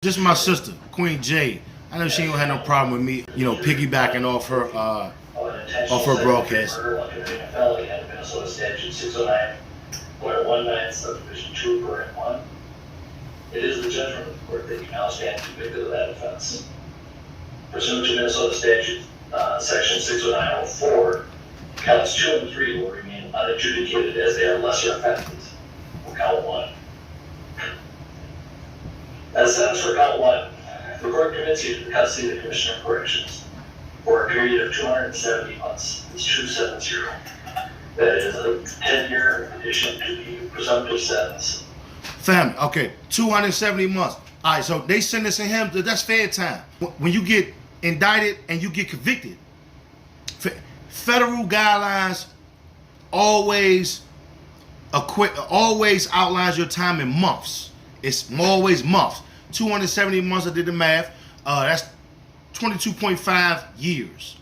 This is my sister, Queen Jade. I know she ain't gonna have no problem with me, piggybacking off her broadcast. Felony under Minnesota Statute 609.19 subdivision 2 parent 1. It is the judgment of the court that you now stand convicted of that offense. Pursuant to Minnesota Statute section 609.04, counts 2 and 3 will remain unadjudicated as they are lesser offenses. For count 1. As sentence for count 1, the court commits you to the custody of the Commissioner of Corrections for a period of 270 months. It's 270. That is a 10-year addition to the presumptive sentence. Family, okay, 270 months. All right, so they sentencing him, that's fair time. When you get indicted and you get convicted, federal guidelines always outlines your time in months. It's always months. 270 months, I did the math. That's 22.5 years.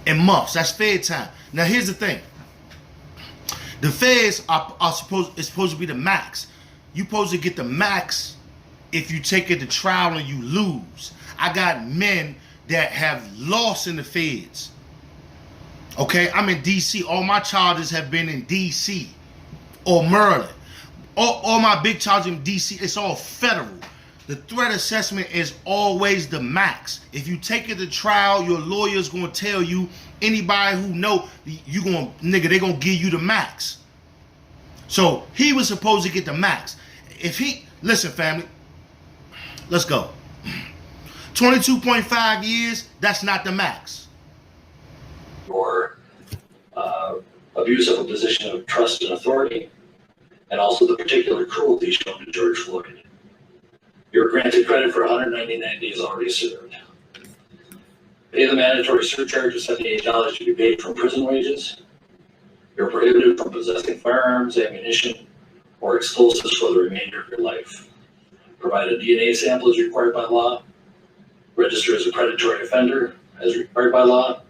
In months, that's fair time. Now here's the thing. The feds are supposed to be the max. You're supposed to get the max if you take it to trial and you lose. I got men that have lost in the feds. Okay, I'm in DC. All my charges have been in DC or Maryland. All my big charges in DC, it's all federal. The threat assessment is always the max. If you take it to trial, your lawyer's gonna tell you, anybody who know, they're gonna give you the max. So he was supposed to get the max. Listen family, let's go. 22.5 years, that's not the max. Or abuse of a position of trust and authority, and also the particular cruelty shown to George Floyd. You're granted credit for 199 days already served. Pay the mandatory surcharge of $78 to be paid from prison wages. You're prohibited from possessing firearms, ammunition, or explosives for the remainder of your life. Provide a DNA sample as required by law. Register as a predatory offender as required by law.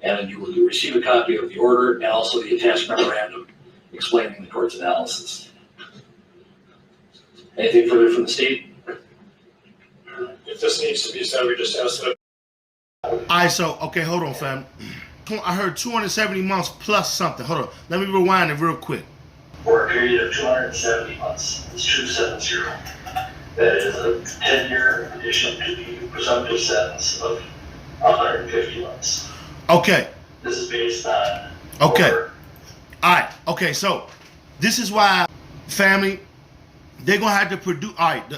And you will receive a copy of the order and also the attached memorandum explaining the court's analysis. Anything further from the state? If this needs to be said, we just ask that. Alright, so, okay, hold on, fam. I heard 270 months plus something. Hold on, let me rewind it real quick. For a period of 270 months, it's 270. That is a 10-year addition to the presumptive sentence of 150 months. Okay. This is based on. Okay. Alright, okay, so this is why, family, they're gonna have to produce. Alright,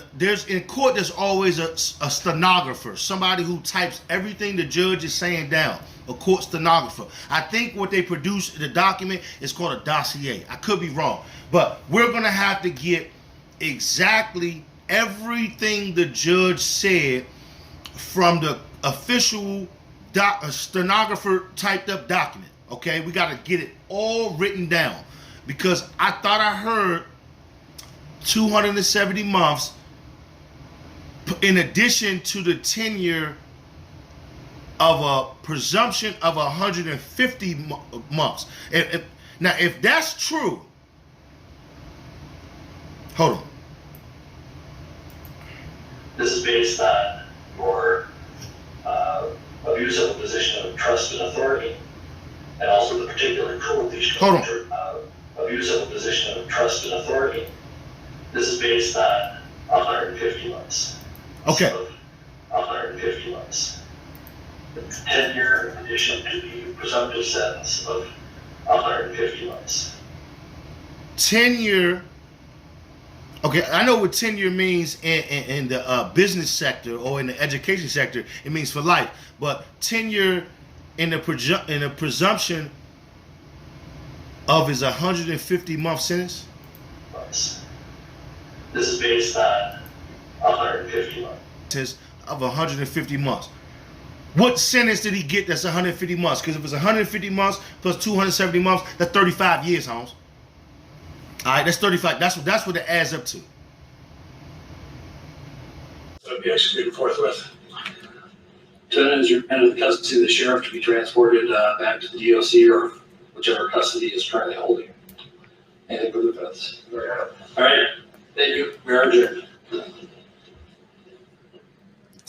in court there's always a stenographer, somebody who types everything the judge is saying down. A court stenographer. I think what they produce, the document, is called a dossier. I could be wrong, but we're gonna have to get exactly everything the judge said from the official stenographer typed up document. Okay, we got to get it all written down, because I thought I heard 270 months in addition to the tenure of a presumption of 150 months. Now, if that's true, hold on. This is based on your abuse of a position of trust and authority, and also the particular cruelty shown to abuse of a position of trust and authority. This is based on 150 months. Okay. So 150 months. 10-year addition to the presumptive sentence of 150 months. 10-year. Okay, I know what tenure means in the business sector or in the education sector. It means for life. But tenure in the presumption of is 150-month sentence. Months. This is based on 150 months. Of 150 months. What sentence did he get that's 150 months? Because if it's 150 months plus 270 months, that's 35 years, Holmes. All right, that's 35. That's what it adds up to. So be executed forthwith. Lieutenant is remanded to the custody of the sheriff to be transported back to the DOC or whichever custody is currently holding. Anything for the defense? All right. Thank you. We are adjourned.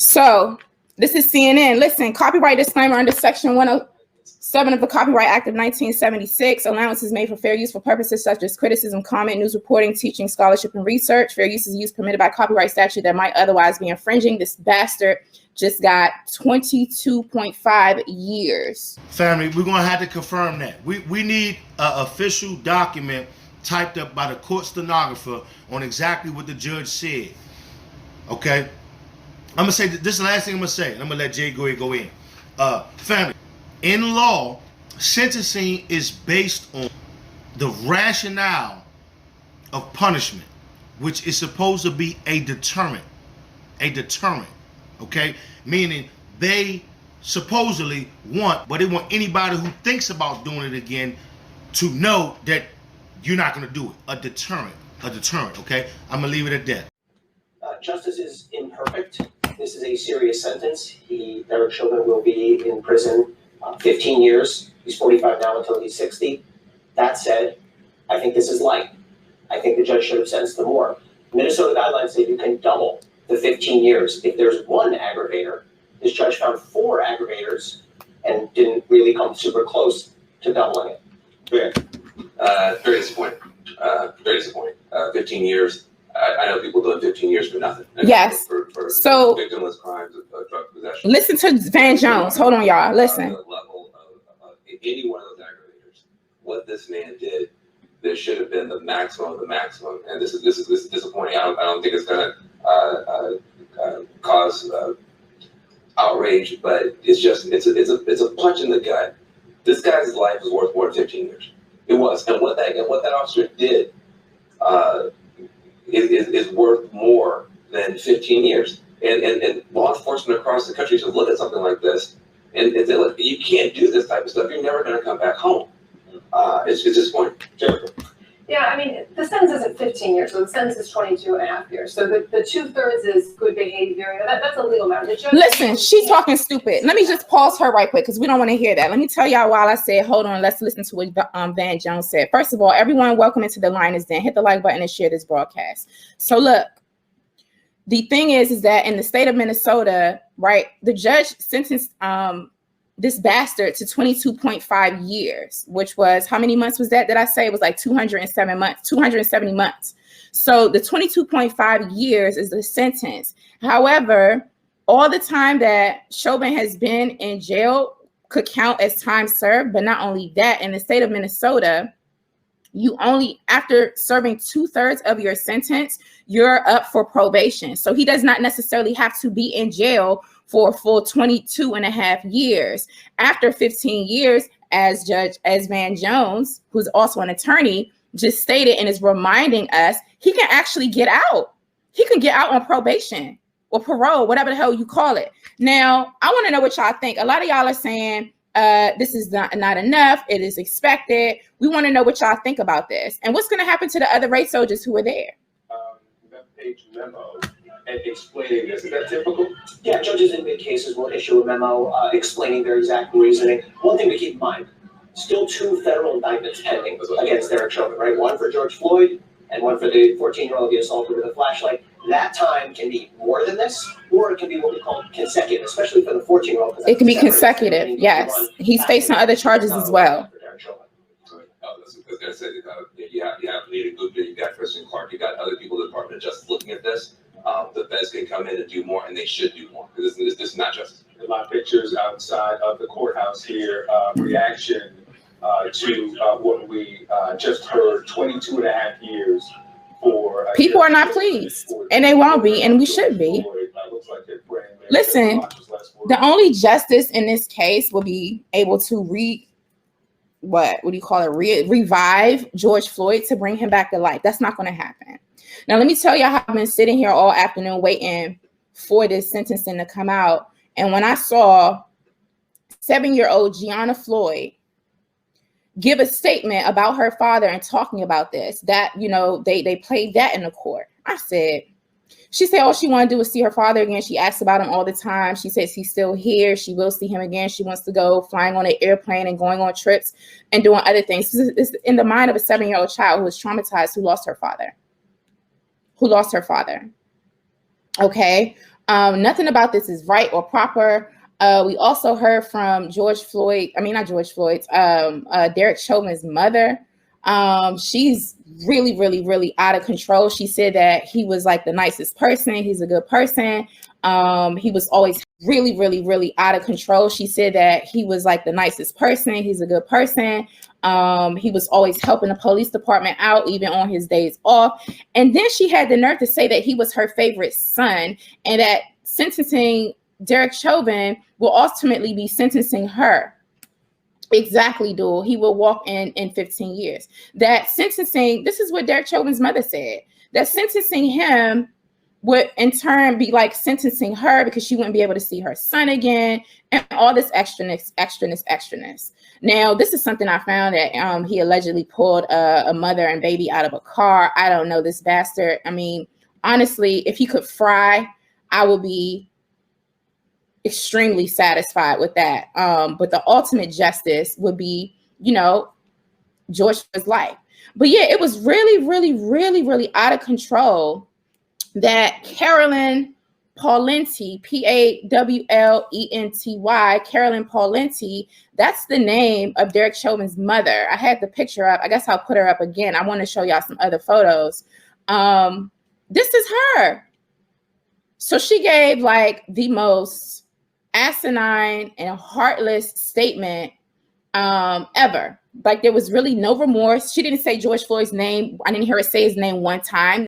So this is CNN. Listen, copyright disclaimer under Section 107 of the Copyright Act of 1976. Allowances made for fair use for purposes such as criticism, comment, news reporting, teaching, scholarship, and research. Fair use is use permitted by copyright statute that might otherwise be infringing. This bastard just got 22.5 years. Family, we're going to have to confirm that. We need an official document typed up by the court stenographer on exactly what the judge said. Okay? I'm going to say, this is the last thing I'm going to say, and I'm going to let Jay go in. Family, in law, sentencing is based on the rationale of punishment, which is supposed to be a deterrent. A deterrent. Okay? Meaning they supposedly want, but they want anybody who thinks about doing it again to know that you're not going to do it. A deterrent. A deterrent. Okay? I'm going to leave it at that. Justice is imperfect. This is a serious sentence. Derek Chauvin will be in prison 15 years. He's 45 now until he's 60. That said, I think this is light. I think the judge should have sentenced him more. Minnesota guidelines say you can double the 15 years if there's one aggravator. This judge found 4 aggravators and didn't really come super close to doubling it. Very disappointing. Very disappointing. 15 years. I know people doing 15 years for nothing. Yes. For So victimless crimes of drug possession. listen to Van Jones. Hold on, y'all. Listen. The level of any one of those aggravators, what this man did, there should have been the maximum of the maximum, and this is disappointing. I don't think it's gonna cause outrage, but it's a punch in the gut. This guy's life was worth more than 15 years. It was, and what that officer did is worth more than 15 years. And law enforcement across the country should look at something like this and say, look, you can't do this type of stuff. You're never going to come back home. It's disappointing. Jennifer. Yeah, I mean, the sentence isn't 15 years, so the sentence is 22 and a half years. So the 2/3 is good behavior. That's a legal matter. Listen, she's talking stupid. Let me just pause her right quick because we don't want to hear that. Let me tell y'all while I said, hold on, let's listen to what Van Jones said. First of all, everyone, welcome into the Lioness Den. Hit the like button and share this broadcast. So look, the thing is that in the state of Minnesota, right, the judge sentenced this bastard to 22.5 years, which was, how many months was that? Did I say it was like 207 months, 270 months. So the 22.5 years is the sentence. However, all the time that Chauvin has been in jail could count as time served. But not only that, in the state of Minnesota, you only, after serving 2/3 of your sentence, you're up for probation. So he does not necessarily have to be in jail for a full 22 and a half years. After 15 years, as Van Jones, who's also an attorney, just stated and is reminding us, he can actually get out. He can get out on probation or parole, whatever the hell you call it. Now, I want to know what y'all think. A lot of y'all are saying this is not enough. It is expected. We want to know what y'all think about this. And what's going to happen to the other race soldiers who were there? That page memo and explaining this. Is that typical? Yeah, judges in mid cases will issue a memo explaining their exact reasoning. One thing to keep in mind, still 2 federal indictments pending against Derek Chauvin, right? One for George Floyd and one for the 14-year-old he assaulted with a flashlight. That time can be more than this, or it can be what we call consecutive, especially for the 14-year-old. It can be consecutive, yes. He's facing other charges as well. You have Nita Gupta, you got Kristen Clark, you got other people in the Department of Justice looking at this. The feds can come in and do more, and they should do more, because this is not justice. A lot of pictures outside of the courthouse here, reaction to what we just heard, 22 and a half years for... People are not pleased, and they won't be, and we should be. Listen, the only justice in this case will be able to revive George Floyd to bring him back to life. That's not going to happen. Now, let me tell y'all how I've been sitting here all afternoon waiting for this sentencing to come out. And when I saw 7-year-old Gianna Floyd give a statement about her father and talking about this, that, you know, they played that in the court. She said all she wanted to do was see her father again. She asks about him all the time. She says he's still here. She will see him again. She wants to go flying on an airplane and going on trips and doing other things. This is in the mind of a 7-year-old child who is traumatized, who lost her father. Okay. Nothing about this is right or proper. We also heard from Derek Chauvin's mother. She's really, really, really out of control. She said that he was like the nicest person. He's a good person. He was always really, really, really out of control. She said that he was like the nicest person. He's a good person. He was always helping the police department out, even on his days off. And then she had the nerve to say that he was her favorite son, and that sentencing Derek Chauvin will ultimately be sentencing her. Exactly, Duel. He will walk in 15 years. That sentencing, this is what Derek Chauvin's mother said, that sentencing him would in turn be like sentencing her, because she wouldn't be able to see her son again, and all this extraness. Now, this is something I found, that he allegedly pulled a mother and baby out of a car. I don't know this bastard. I mean, honestly, if he could fry, I would be extremely satisfied with that. But the ultimate justice would be, George's life. But yeah, it was really, really, really, really out of control that Carolyn Paulenti, Pawlenty, Carolyn Paulenti, that's the name of Derek Chauvin's mother. I had the picture up. I guess I'll put her up again. I want to show y'all some other photos. This is her. So she gave like the most asinine and heartless statement ever. Like, there was really no remorse. She didn't say George Floyd's name. I didn't hear her say his name one time.